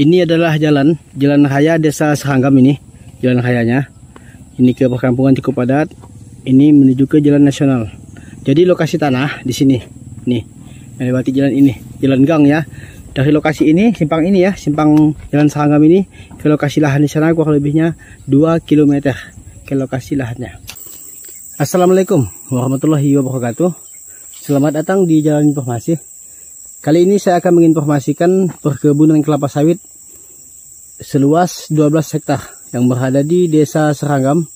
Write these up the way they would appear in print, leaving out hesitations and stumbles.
Ini adalah jalan raya Desa Seranggam ini, jalan rayanya. Ini ke perkampungan cukup padat. Ini menuju ke jalan nasional. Jadi lokasi tanah di sini. Nih, melewati jalan ini, jalan gang ya. Dari lokasi ini, simpang ini ya, simpang jalan Seranggam ini ke lokasi lahan di sana kurang lebihnya 2 km ke lokasi lahannya. Assalamualaikum warahmatullahi wabarakatuh. Selamat datang di Jalan Informasi. Kali ini saya akan menginformasikan perkebunan kelapa sawit seluas 12 hektar yang berada di Desa Seranggam,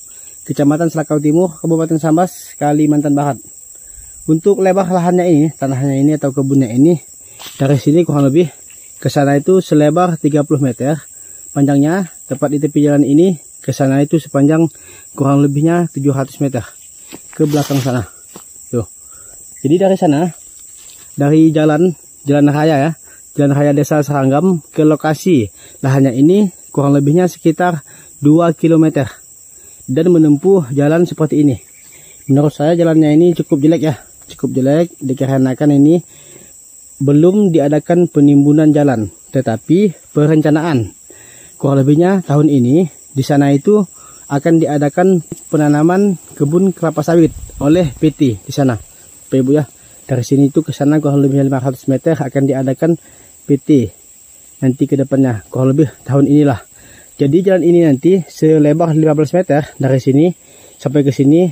Kecamatan Selakau Timur, Kabupaten Sambas, Kalimantan Barat. Untuk lebar lahannya ini, tanahnya ini atau kebunnya ini, dari sini kurang lebih ke sana itu selebar 30 meter. Panjangnya tepat di tepi jalan ini ke sana itu sepanjang kurang lebihnya 700 meter ke belakang sana. Tuh. Jadi dari sana, dari jalan raya ya, jalan raya Desa Seranggam ke lokasi lahannya ini kurang lebihnya sekitar 2 km dan menempuh jalan seperti ini. Menurut saya jalannya ini cukup jelek ya, cukup jelek dikarenakan ini belum diadakan penimbunan jalan, tetapi perencanaan kurang lebihnya tahun ini di sana itu akan diadakan penanaman kebun kelapa sawit oleh PT di sana, Bapak Ibu ya. Dari sini itu ke sana kurang lebih 500 meter akan diadakan PT nanti ke depannya, kurang lebih tahun inilah. Jadi jalan ini nanti selebar 15 meter dari sini sampai ke sini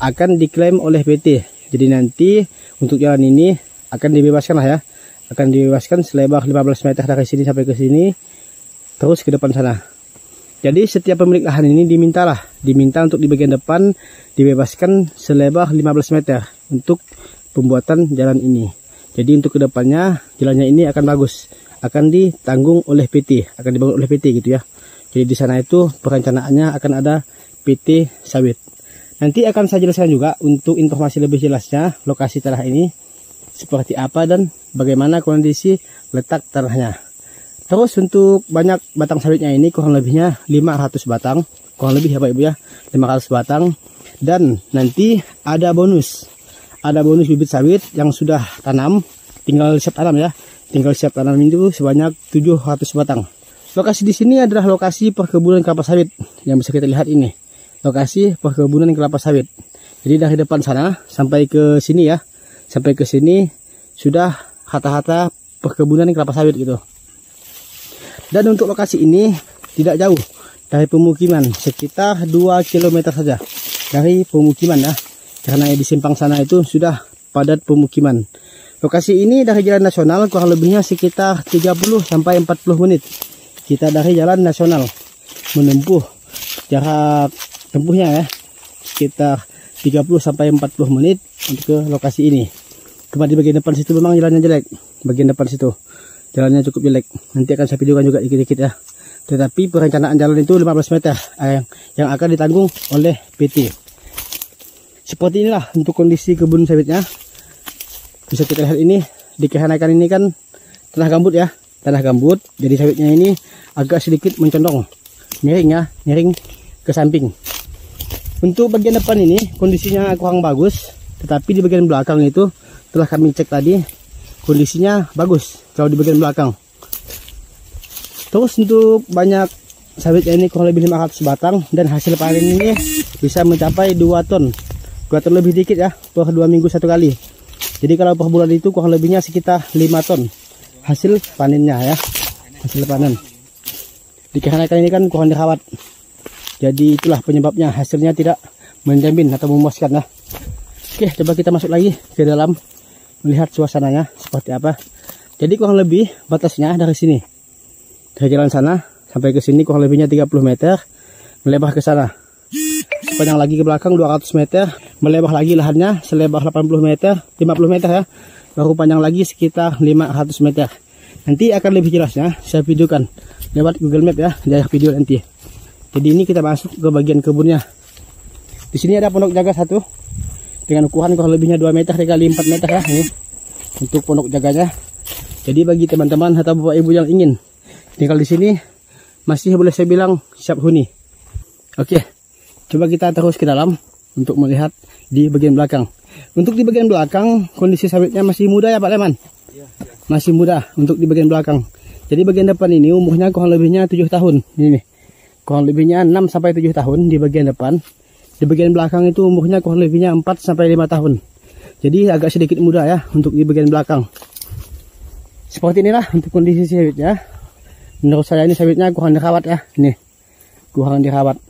akan diklaim oleh PT. Jadi nanti untuk jalan ini akan dibebaskan lah ya, akan dibebaskan selebar 15 meter dari sini sampai ke sini terus ke depan sana. Jadi setiap pemilik lahan ini diminta untuk di bagian depan dibebaskan selebar 15 meter untuk pembuatan jalan ini. Jadi untuk kedepannya jalannya ini akan bagus, akan ditanggung oleh PT, akan dibangun oleh PT gitu ya. Jadi di sana itu perencanaannya akan ada PT sawit. Nanti akan saya jelaskan juga untuk informasi lebih jelasnya lokasi tanah ini seperti apa dan bagaimana kondisi letak tanahnya. Terus untuk banyak batang sawitnya ini kurang lebihnya 500 batang, kurang lebih ya Pak Ibu ya, 500 batang. Dan nanti ada bonus bibit sawit yang sudah tanam, tinggal siap tanam ya, tinggal siap tanam itu sebanyak 700 batang. Lokasi di sini adalah lokasi perkebunan kelapa sawit yang bisa kita lihat ini, lokasi perkebunan kelapa sawit. Jadi dari depan sana sampai ke sini ya, sampai ke sini sudah hata-hata perkebunan kelapa sawit gitu. Dan untuk lokasi ini tidak jauh dari pemukiman, sekitar 2 km saja dari pemukiman ya. Karena di simpang sana itu sudah padat pemukiman. Lokasi ini dari jalan nasional kurang lebihnya sekitar 30 sampai 40 menit. Kita dari jalan nasional menempuh jarak tempuhnya ya sekitar 30 sampai 40 menit untuk ke lokasi ini. Cuma di bagian depan situ memang jalannya jelek. Bagian depan situ jalannya cukup jelek. Nanti akan saya videokan juga dikit-dikit ya. Tetapi perencanaan jalan itu 15 meter yang akan ditanggung oleh PT. Seperti inilah untuk kondisi kebun sawitnya. Bisa kita lihat ini, dikarenakan ini kan tanah gambut ya, tanah gambut. Jadi sawitnya ini agak sedikit mencondong, miring ya, miring ke samping. Untuk bagian depan ini kondisinya kurang bagus, tetapi di bagian belakang itu telah kami cek tadi kondisinya bagus kalau di bagian belakang. Terus untuk banyak sawitnya ini kurang lebih 500 batang dan hasil panen ini bisa mencapai 2 ton. 2 ton lebih dikit ya, per 2 minggu 1 kali. Jadi kalau per bulan itu kurang lebihnya sekitar 5 ton hasil panennya ya, hasil panen. Dikarenakan ini kan kurang dirawat, jadi itulah penyebabnya hasilnya tidak menjamin atau memuaskan ya. Oke, coba kita masuk lagi ke dalam melihat suasananya seperti apa. Jadi kurang lebih batasnya dari sini, dari jalan sana sampai ke sini kurang lebihnya 30 meter, melebar ke sana. Panjang lagi ke belakang 200 meter, melebar lagi lahannya selebar 80 meter, 50 meter ya, baru panjang lagi sekitar 500 meter. Nanti akan lebih jelasnya saya videokan lewat Google Map ya, di akhir video nanti. Jadi ini kita masuk ke bagian kebunnya. Di sini ada pondok jaga satu dengan ukuran kurang lebihnya 2 meter kali 4 meter ya, ini untuk pondok jaganya. Jadi bagi teman-teman atau bapak ibu yang ingin tinggal di sini masih boleh saya bilang siap huni. Oke. Coba kita terus ke dalam untuk melihat di bagian belakang. Untuk di bagian belakang kondisi sawitnya masih muda ya Pak Leman? Masih muda untuk di bagian belakang. Jadi bagian depan ini umurnya kurang lebihnya 7 tahun. Ini nih. Kurang lebihnya 6 sampai 7 tahun di bagian depan. Di bagian belakang itu umurnya kurang lebihnya 4 sampai 5 tahun. Jadi agak sedikit muda ya untuk di bagian belakang. Seperti inilah untuk kondisi sawitnya. Menurut saya ini sawitnya kurang dirawat ya. Nih. Kurang dirawat.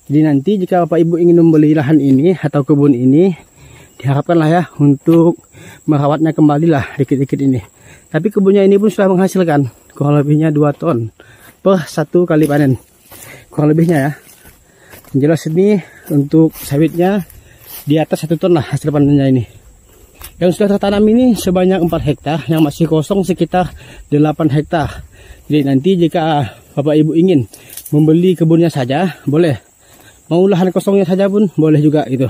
Jadi nanti jika Bapak Ibu ingin membeli lahan ini atau kebun ini, diharapkanlah ya untuk merawatnya kembali lah dikit-dikit ini. Tapi kebunnya ini pun sudah menghasilkan kurang lebihnya 2 ton per 1 kali panen. Kurang lebihnya ya. Yang jelas ini untuk sawitnya di atas 1 ton lah hasil panennya ini. Yang sudah tertanam ini sebanyak 4 hektar, yang masih kosong sekitar 8 hektar. Jadi nanti jika Bapak Ibu ingin membeli kebunnya saja, boleh. Mau lahan kosongnya saja pun boleh juga gitu.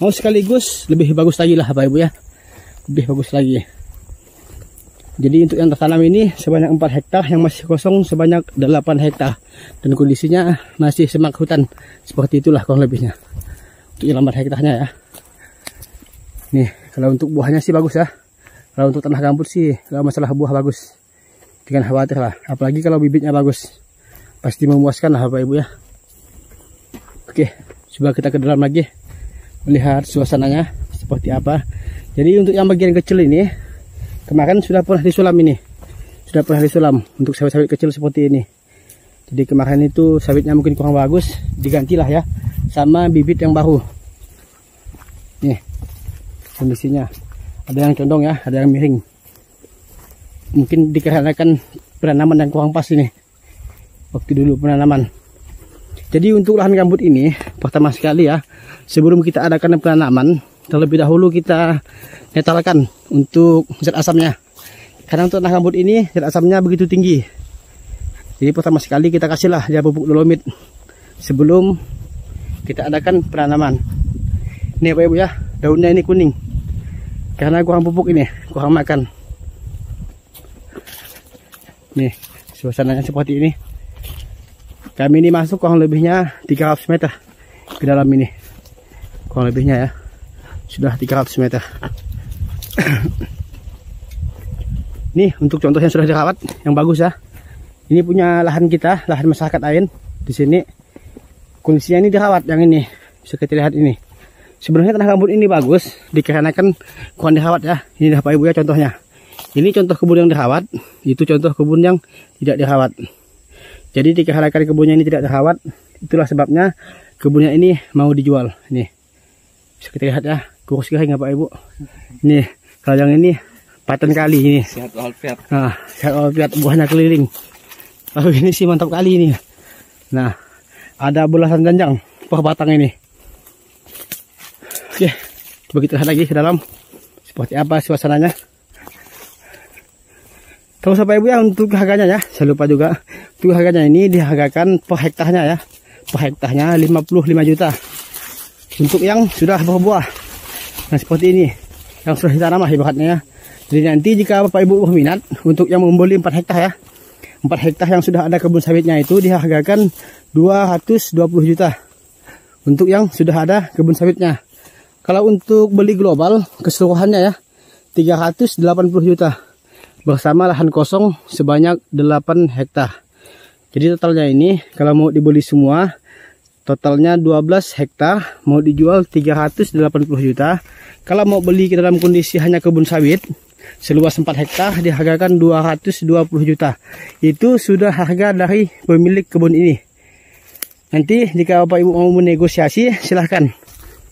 Mau sekaligus lebih bagus lagi lah Bapak Ibu ya. Lebih bagus lagi. Jadi untuk yang tertanam ini sebanyak 4 hektar, yang masih kosong sebanyak 8 hektar. Dan kondisinya masih semak hutan. Seperti itulah kurang lebihnya. Untuk yang 4 hektarnya ya. Nih, kalau untuk buahnya sih bagus ya. Kalau untuk tanah gambut sih kalau masalah buah bagus. Jangan khawatir lah. Apalagi kalau bibitnya bagus. Pasti memuaskan lah Bapak Ibu ya. Oke, coba kita ke dalam lagi. Melihat suasananya seperti apa. Jadi untuk yang bagian kecil ini, kemarin sudah pernah disulam ini. Sudah pernah disulam untuk sawit-sawit kecil seperti ini. Jadi kemarin itu sawitnya mungkin kurang bagus. Digantilah ya. Sama bibit yang baru. Nih. Kondisinya. Ada yang condong ya, ada yang miring. Mungkin dikarenakan penanaman yang kurang pas ini. Waktu dulu penanaman. Jadi untuk lahan gambut ini, pertama sekali ya, sebelum kita adakan penanaman, terlebih dahulu kita netralkan untuk zat asamnya. Karena untuk tanah gambut ini zat asamnya begitu tinggi. Jadi pertama sekali kita kasihlah dia pupuk dolomit sebelum kita adakan penanaman. Ini Bapak Ibu ya, daunnya ini kuning. Karena kurang pupuk ini, kurang makan. Nih, suasananya seperti ini. Kami ini masuk kurang lebihnya 300 meter ke dalam ini. Kurang lebihnya ya. Sudah 300 meter. Nih untuk contoh yang sudah dirawat, yang bagus ya. Ini punya lahan kita, lahan masyarakat lain. Di sini kondisinya ini dirawat, yang ini. Bisa kita lihat ini. Sebenarnya tanah gambut ini bagus, dikarenakan kurang dirawat ya. Ini Bapak Ibu ya contohnya. Ini contoh kebun yang dirawat, itu contoh kebun yang tidak dirawat. Jadi dikarenakan kebunnya ini tidak dirawat, itulah sebabnya kebunnya ini mau dijual. Nih, bisa kita lihat ya, kurus kering Bapak Ibu. Nih, kalau yang ini paten kali ini. Sehat walafiat. Nah, sehat walafiat, buahnya keliling. Lalu ini sih mantap kali ini. Nah, ada belasan janjang per batang ini. Oke, coba kita lihat lagi ke dalam seperti apa suasananya. Terus Bapak Ibu ya untuk harganya ya, saya lupa juga. Untuk harganya ini dihargakan per hektarnya ya. Per hektarnya 55 juta. Untuk yang sudah berbuah. Nah seperti ini. Yang sudah ditanam lah ibaratnya ya. Jadi nanti jika Bapak Ibu berminat untuk yang membeli 4 hektar ya. 4 hektar yang sudah ada kebun sawitnya itu dihargakan 220 juta. Untuk yang sudah ada kebun sawitnya. Kalau untuk beli global keseluruhannya ya 380 juta. Bersama lahan kosong sebanyak 8 hektar. Jadi totalnya ini kalau mau dibeli semua totalnya 12 hektar, mau dijual 380 juta. Kalau mau beli ke dalam kondisi hanya kebun sawit seluas 4 hektar dihargakan 220 juta. Itu sudah harga dari pemilik kebun ini. Nanti jika Bapak Ibu mau menegosiasi silahkan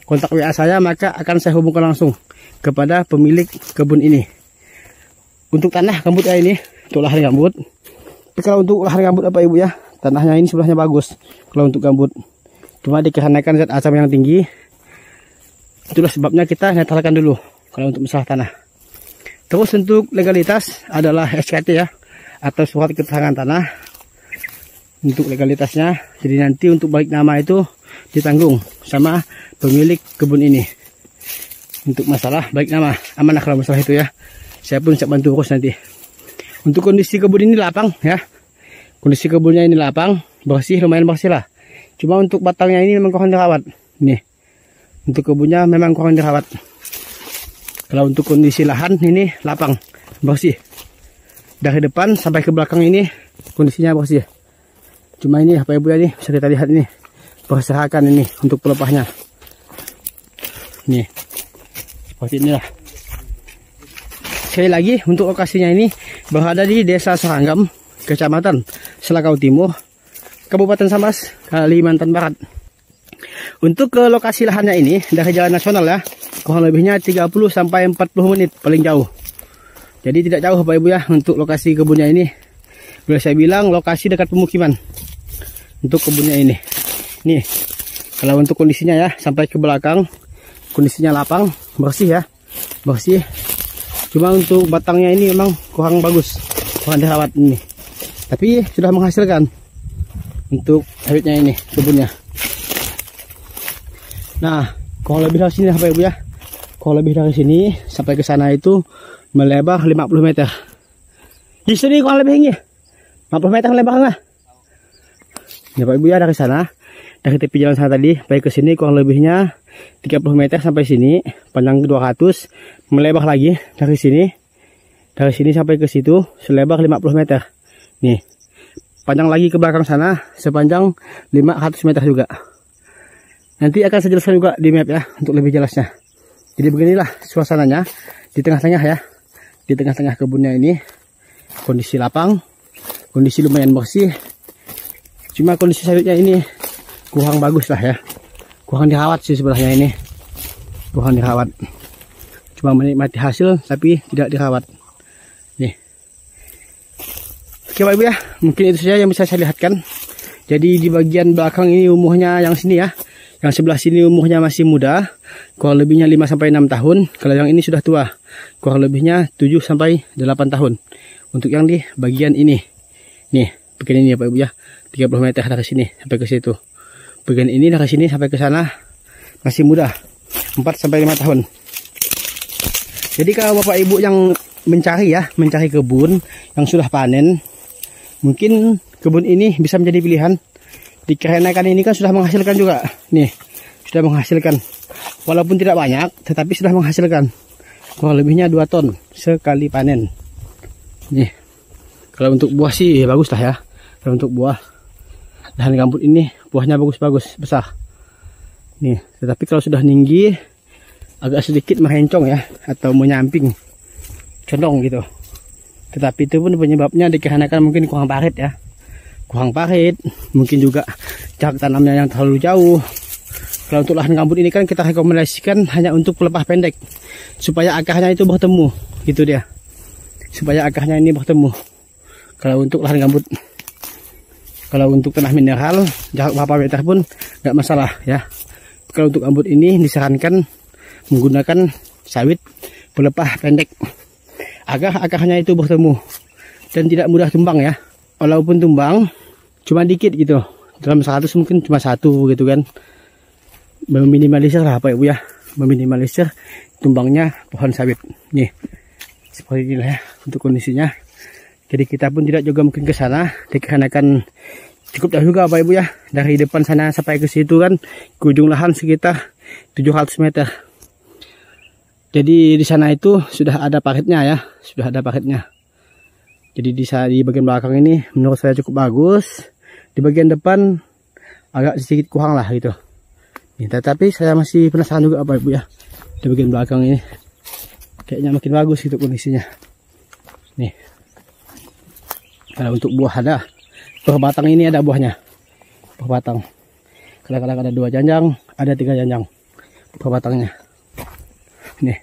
kontak WA saya, maka akan saya hubungkan langsung kepada pemilik kebun ini. Untuk tanah gambut ya ini, untuk lahan gambut. Tapi kalau untuk lahan gambut Bapak Ibu ya, tanahnya ini sebelahnya bagus. Kalau untuk gambut, cuma dikarenakan zat asam yang tinggi, itulah sebabnya kita netralkan dulu. Kalau untuk masalah tanah. Terus untuk legalitas adalah SKT ya, atau surat keterangan tanah. Untuk legalitasnya, jadi nanti untuk balik nama itu ditanggung sama pemilik kebun ini. Untuk masalah balik nama, amanah kalau masalah itu ya. Saya pun siap bantu urus nanti. Untuk kondisi kebun ini lapang ya. Kondisi kebunnya ini lapang, bersih, lumayan bersih lah. Cuma untuk batangnya ini memang kurang dirawat. Nih. Untuk kebunnya memang kurang dirawat. Kalau untuk kondisi lahan ini lapang, bersih. Dari depan sampai ke belakang ini kondisinya bersih. Cuma ini Bapak Ibu ya, nih bisa kita lihat ini berserakan ini untuk pelepahnya. Nih seperti inilah. Sekali lagi untuk lokasinya ini berada di Desa Saranggam, Kecamatan Selakau Timur, Kabupaten Sambas, Kalimantan Barat. Untuk ke lokasi lahannya ini dari jalan nasional ya, kurang lebihnya 30 sampai 40 menit paling jauh. Jadi tidak jauh Bapak Ibu ya untuk lokasi kebunnya ini. Boleh saya bilang lokasi dekat pemukiman untuk kebunnya ini. Nih, kalau untuk kondisinya ya sampai ke belakang kondisinya lapang, bersih ya, bersih. Cuma untuk batangnya ini memang kurang bagus, kurang dirawat ini. Tapi sudah menghasilkan untuk sawitnya ini kebunnya. Nah, kurang lebih dari sini Bapak Ibu ya. Kurang lebih dari sini sampai ke sana itu melebar 50 meter. Di sini kurang lebih tinggi 50 meter lebarnya. Ya Bapak Ibu ya, dari sana, dari tepi jalan sana tadi sampai ke sini kurang lebihnya 30 meter sampai sini, panjang 200, melebar lagi dari sini sampai ke situ selebar 50 meter. Nih, panjang lagi ke belakang sana sepanjang 500 meter juga. Nanti akan saya jelaskan juga di map ya untuk lebih jelasnya. Jadi beginilah suasananya di tengah-tengah ya. Di tengah-tengah kebunnya ini kondisi lapang, kondisi lumayan bersih. Cuma kondisi sawitnya ini kurang bagus lah ya, kurang dirawat sih sebenarnya ini, kurang dirawat. Cuma menikmati hasil tapi tidak dirawat. Nih, oke Bapak Ibu ya, mungkin itu saja yang bisa saya lihatkan. Jadi di bagian belakang ini umurnya yang sini ya, yang sebelah sini umurnya masih muda, kurang lebihnya 5 sampai 6 tahun. Kalau yang ini sudah tua, kurang lebihnya 7 sampai 8 tahun. Untuk yang di bagian ini, nih bagian ini ya Pak Ibu ya, 30 meter dari sini sampai ke situ. Bagian ini dari sini sampai ke sana masih muda, 4 sampai 5 tahun. Jadi kalau Bapak Ibu yang mencari kebun yang sudah panen, mungkin kebun ini bisa menjadi pilihan. Dikarenakan ini kan sudah menghasilkan juga. Nih, sudah menghasilkan. Walaupun tidak banyak, tetapi sudah menghasilkan. Kurang lebihnya 2 ton sekali panen. Nih, kalau untuk buah sih bagus lah ya. Kalau untuk buah, lahan gambut ini buahnya bagus-bagus, besar. Nih, tetapi kalau sudah tinggi, agak sedikit merencong ya, atau menyamping, condong gitu. Tetapi itu pun penyebabnya dikarenakan mungkin kurang parit ya. Kurang parit, mungkin juga jarak tanamnya yang terlalu jauh. Kalau untuk lahan gambut ini kan kita rekomendasikan hanya untuk pelepah pendek, supaya akarnya itu bertemu, gitu dia. Supaya akarnya ini bertemu. Kalau untuk lahan gambut, kalau untuk tanah mineral, jarak berapa meter pun nggak masalah ya. Kalau untuk gambut ini disarankan menggunakan sawit pelepah pendek, agar akarnya itu bertemu dan tidak mudah tumbang ya. Walaupun tumbang cuma dikit gitu, dalam 100 mungkin cuma 1 gitu kan. Meminimalisir lah Pak Ibu ya, meminimalisir tumbangnya pohon sawit. Nih, seperti inilah ya untuk kondisinya. Jadi kita pun tidak juga mungkin ke sana, dikarenakan cukup jauh juga Pak Ibu ya. Dari depan sana sampai ke situ kan ke ujung lahan sekitar 700 meter. Jadi di sana itu sudah ada paritnya ya, sudah ada paritnya. Jadi di bagian belakang ini menurut saya cukup bagus. Di bagian depan agak sedikit kurang lah gitu. Nih, tetapi saya masih penasaran juga Bapak Ibu ya. Di bagian belakang ini kayaknya makin bagus gitu kondisinya. Nih. Kalau untuk buah ada. Per batang ini ada buahnya. Per batang. Kadang-kadang ada 2 janjang, ada 3 janjang. Per batangnya. Nih.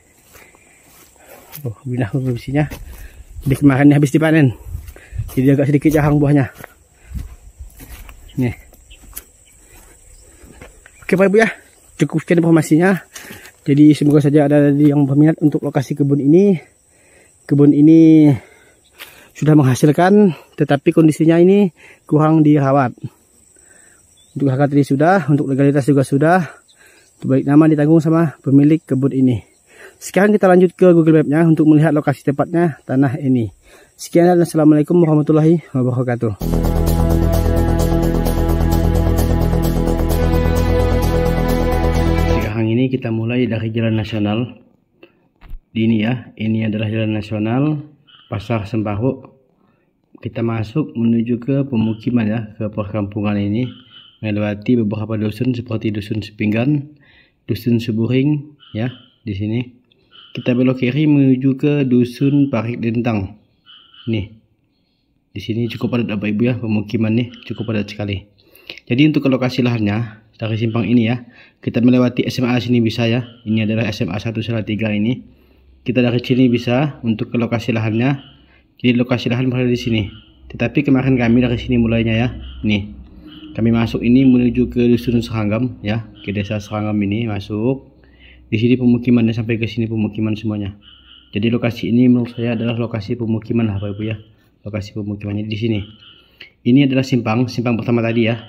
Oh, binah kondisinya. Jadi kemarin habis dipanen, jadi agak sedikit jarang buahnya. Nih. Oke Pak Ibu ya, cukup sekian informasinya. Jadi semoga saja ada yang berminat untuk lokasi kebun ini. Kebun ini sudah menghasilkan, tetapi kondisinya ini kurang dirawat. Untuk harga tadi sudah, untuk legalitas juga sudah. Balik nama ditanggung sama pemilik kebun ini. Sekarang kita lanjut ke Google Map-nya untuk melihat lokasi tepatnya tanah ini. Sekian dan assalamualaikum warahmatullahi wabarakatuh. Sekarang ini kita mulai dari jalan nasional. Ini ya, ini adalah jalan nasional Pasar Sembako, kita masuk menuju ke pemukiman ya, ke perkampungan ini, melewati beberapa dusun seperti dusun Sepinggan, dusun Seburing ya. Di sini kita belok kiri menuju ke dusun Parik Dentang. Nih, di sini cukup padat Bapak Ibu ya, pemukiman nih cukup padat sekali. Jadi untuk ke lokasi lahannya dari simpang ini ya, kita melewati SMA sini bisa ya. Ini adalah SMA 1 Salatiga ini. Kita dari sini bisa untuk ke lokasi lahannya. Jadi lokasi lahan berada di sini. Tetapi kemarin kami dari sini mulainya ya. Nih, kami masuk ini menuju ke dusun Seranggam ya, ke desa Seranggam ini masuk. Di sini pemukimannya sampai ke sini pemukiman semuanya. Jadi lokasi ini menurut saya adalah lokasi pemukiman lah Bapak Ibu ya. Lokasi pemukimannya di sini. Ini adalah simpang pertama tadi ya.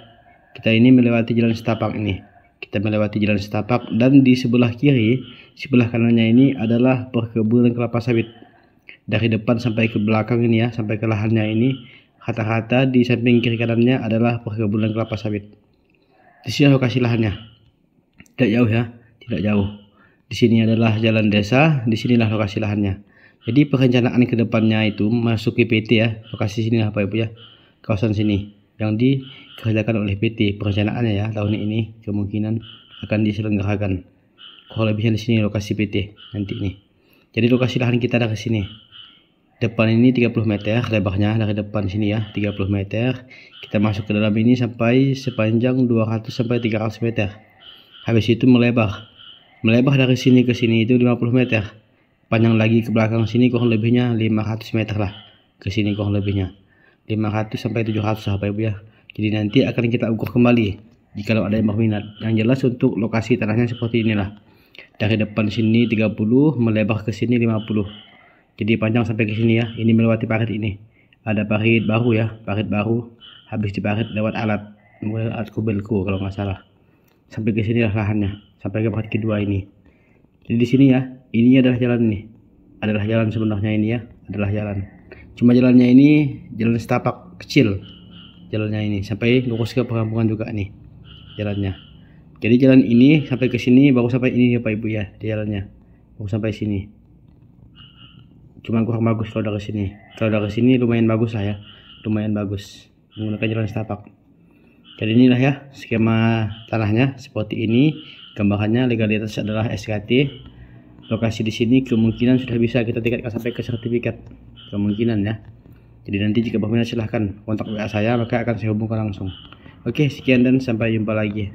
Kita ini melewati jalan setapak ini. Kita melewati jalan setapak dan di sebelah kiri, sebelah kanannya ini adalah perkebunan kelapa sawit. Dari depan sampai ke belakang ini ya, sampai ke lahannya ini, rata-rata di samping kiri kanannya adalah perkebunan kelapa sawit. Di sini lokasi lahannya. Tidak jauh ya, tidak jauh. Di sini adalah jalan desa, di sinilah lokasi lahannya. Jadi perencanaan ke depannya itu masuk ke PT ya, lokasi sini lah Bapak Ibu ya. Kawasan sini yang dikerjakan oleh PT, perencanaannya ya tahun ini kemungkinan akan diselenggarakan. Kurang lebihnya di sini lokasi PT nanti ini. Jadi lokasi lahan kita dari sini. Depan ini 30 meter lebarnya dari depan sini ya, 30 meter. Kita masuk ke dalam ini sampai sepanjang 200 sampai 300 meter. Habis itu melebar. Melebar dari sini ke sini itu 50 meter. Panjang lagi ke belakang sini kurang lebihnya 500 meter lah. Ke sini kurang lebihnya 500 sampai 700 Bapak Ibu ya. Jadi nanti akan kita ukur kembali jika ada yang berminat. Yang jelas untuk lokasi tanahnya seperti inilah. Dari depan sini 30, melebar ke sini 50. Jadi panjang sampai ke sini ya. Ini melewati parit ini. Ada parit baru ya, parit baru. Habis diparit lewat alat kubelku kalau nggak salah. Sampai ke sini lah lahannya, sampai ke parit kedua ini. Jadi di sini ya, ini adalah jalan nih. Adalah jalan sebenarnya ini ya, adalah jalan. Cuma jalannya ini jalan setapak kecil. Jalannya ini sampai lurus ke perkampungan juga nih jalannya. Jadi jalan ini sampai ke sini baru sampai ini ya Pak Ibu ya, di jalannya. Baru sampai sini. Cuma kurang bagus kalau dari sini. Kalau dari sini lumayan bagus lah ya. Lumayan bagus menggunakan jalan setapak. Jadi inilah ya skema tanahnya seperti ini. Gambarannya legalitas adalah SKT. Lokasi di sini kemungkinan sudah bisa kita tingkatkan sampai ke sertifikat. Kemungkinan ya. Jadi nanti jika berminat silahkan kontak WA saya, maka akan saya hubungkan langsung. Oke, sekian dan sampai jumpa lagi.